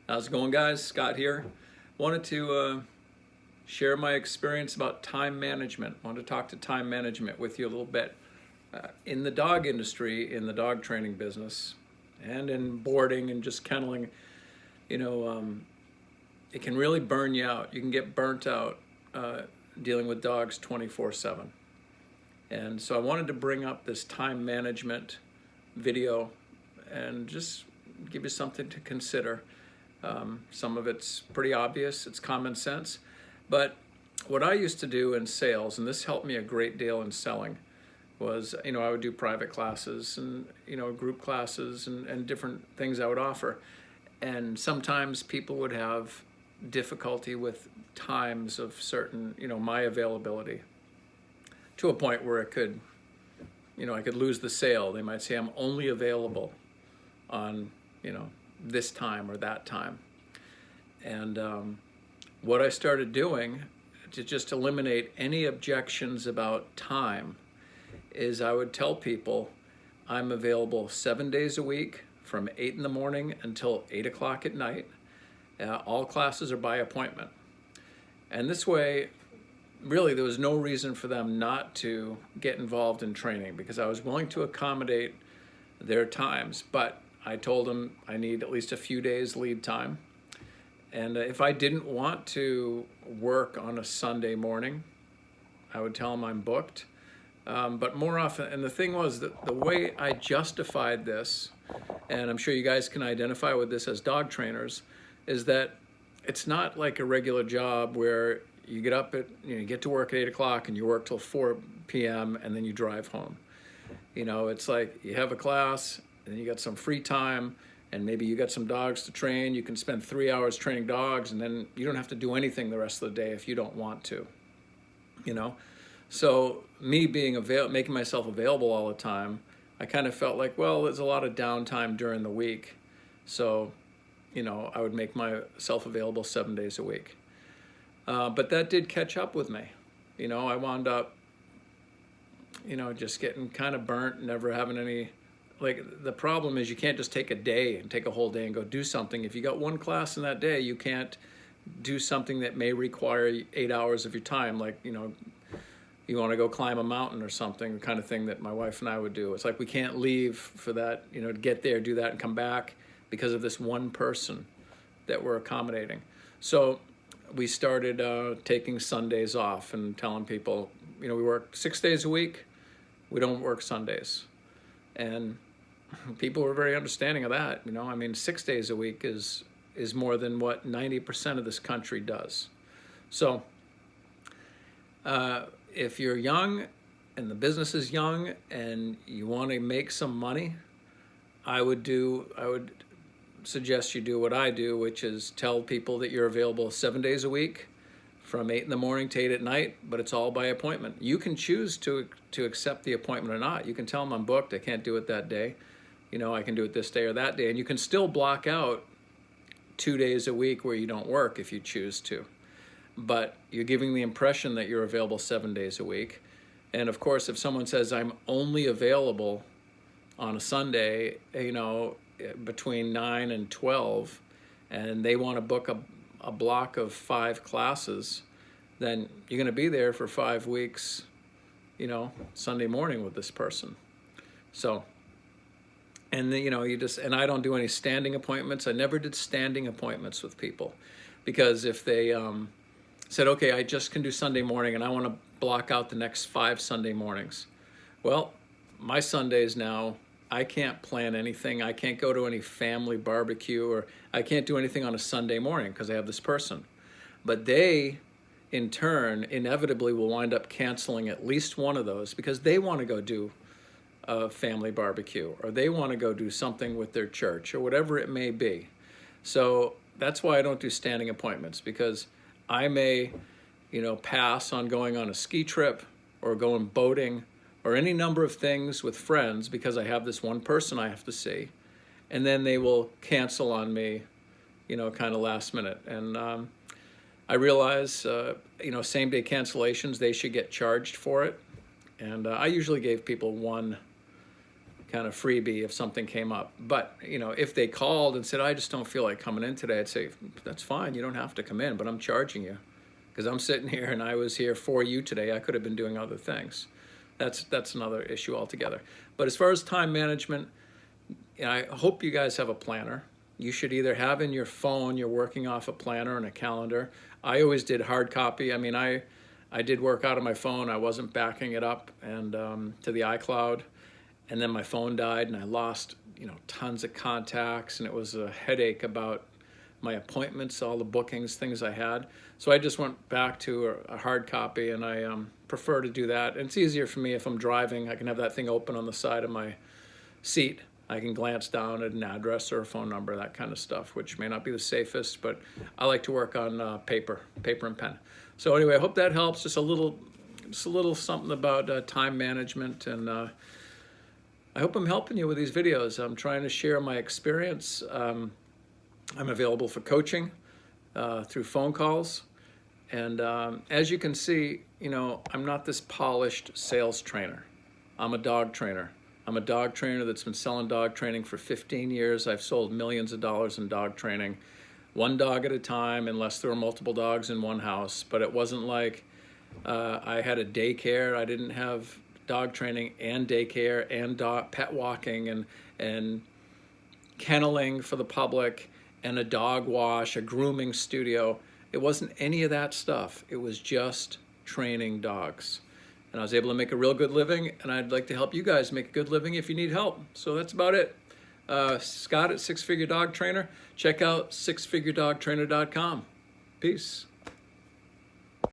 How's it going, guys? Scott here. Wanted to share my experience about time management. Wanted to talk to time management with you a little bit. In the dog industry, in the dog training business, and in boarding and just kenneling, you know, it can really burn you out. You can get burnt out dealing with dogs 24/7. And so I wanted to bring up this time management video and just give you something to consider. Some of it's pretty obvious, it's common sense. But what I used to do in sales, and this helped me a great deal in selling, was, I would do private classes and, group classes and different things I would offer. And sometimes people would have difficulty with times of certain, my availability to a point where it could, I could lose the sale. They might say, I'm only available on, this time or that time. And what I started doing to just eliminate any objections about time is I would tell people I'm available 7 days a week from 8 in the morning until 8 o'clock at night. All classes are by appointment. And this way, really, there was no reason for them not to get involved in training because I was willing to accommodate their times. But I told them I need at least a few days lead time. And if I didn't want to work on a Sunday morning, I would tell them I'm booked. But more often, and the thing was that the way I justified this, and I'm sure you guys can identify with this as dog trainers, is that it's not like a regular job where you get up at, you get to work at 8 o'clock and you work till 4 p.m. and then you drive home. It's like you have a class and then you got some free time and maybe you got some dogs to train. You can spend 3 hours training dogs and then you don't have to do anything the rest of the day if you don't want to, So me making myself available all the time, I kind of felt like, well, there's a lot of downtime during the week. So, I would make myself available 7 days a week. But that did catch up with me. I wound up, just getting kind of burnt, never having any, the problem is you can't just take a whole day and go do something. If you got one class in that day, you can't do something that may require 8 hours of your time. You want to go climb a mountain or something, the kind of thing that my wife and I would do. It's like we can't leave for that, to get there, do that, and come back because of this one person that we're accommodating. So we started taking Sundays off and telling people, we work 6 days a week, we don't work Sundays. And people were very understanding of that. 6 days a week is more than what 90% of this country does. So if you're young and the business is young and you want to make some money, I would suggest you do what I do, which is tell people that you're available 7 days a week from 8 in the morning to 8 at night, but it's all by appointment. You can choose to accept the appointment or not. You can tell them I'm booked, I can't do it that day. I can do it this day or that day. And you can still block out 2 days a week where you don't work if you choose to. But you're giving the impression that you're available 7 days a week. And of course, if someone says I'm only available on a Sunday, between 9 and 12, and they want to book a block of 5 classes, then you're going to be there for 5 weeks, Sunday morning with this person. So, and then, and I don't do any standing appointments. I never did standing appointments with people because if they said, okay, I just can do Sunday morning and I want to block out the next 5 Sunday mornings. Well, my Sundays now, I can't plan anything. I can't go to any family barbecue or I can't do anything on a Sunday morning because I have this person. But they, in turn, inevitably will wind up canceling at least one of those because they want to go do a family barbecue or they want to go do something with their church or whatever it may be. So that's why I don't do standing appointments because I may, pass on going on a ski trip or going boating or any number of things with friends because I have this one person I have to see. And then they will cancel on me, kind of last minute. And I realize, same day cancellations, they should get charged for it. And I usually gave people one kind of freebie if something came up. But, you know, if they called and said, I just don't feel like coming in today, I'd say, that's fine, you don't have to come in, but I'm charging you because I'm sitting here and I was here for you today. I could have been doing other things. That's another issue altogether. But as far as time management, I hope you guys have a planner. You should either have in your phone, you're working off a planner and a calendar. I always did hard copy. I mean, I did work out of my phone. I wasn't backing it up and to the iCloud. And then my phone died and I lost, you know, tons of contacts, and it was a headache about my appointments, all the bookings, things I had. So I just went back to a hard copy, and I prefer to do that. And it's easier for me if I'm driving. I can have that thing open on the side of my seat. I can glance down at an address or a phone number, that kind of stuff, which may not be the safest, but I like to work on paper and pen. So anyway, I hope that helps. Just a little something about time management, and I hope I'm helping you with these videos. I'm trying to share my experience. I'm available for coaching through phone calls. And as you can see, you know, I'm not this polished sales trainer. I'm a dog trainer. I'm a dog trainer that's been selling dog training for 15 years. I've sold millions of dollars in dog training, one dog at a time, unless there were multiple dogs in one house. But it wasn't like I had a daycare. I didn't have dog training and daycare and pet walking and kenneling for the public and a dog wash, a grooming studio. It wasn't any of that stuff. It was just training dogs. And I was able to make a real good living, and I'd like to help you guys make a good living if you need help. So that's about it. Scott at Six Figure Dog Trainer. Check out sixfiguredogtrainer.com. Peace.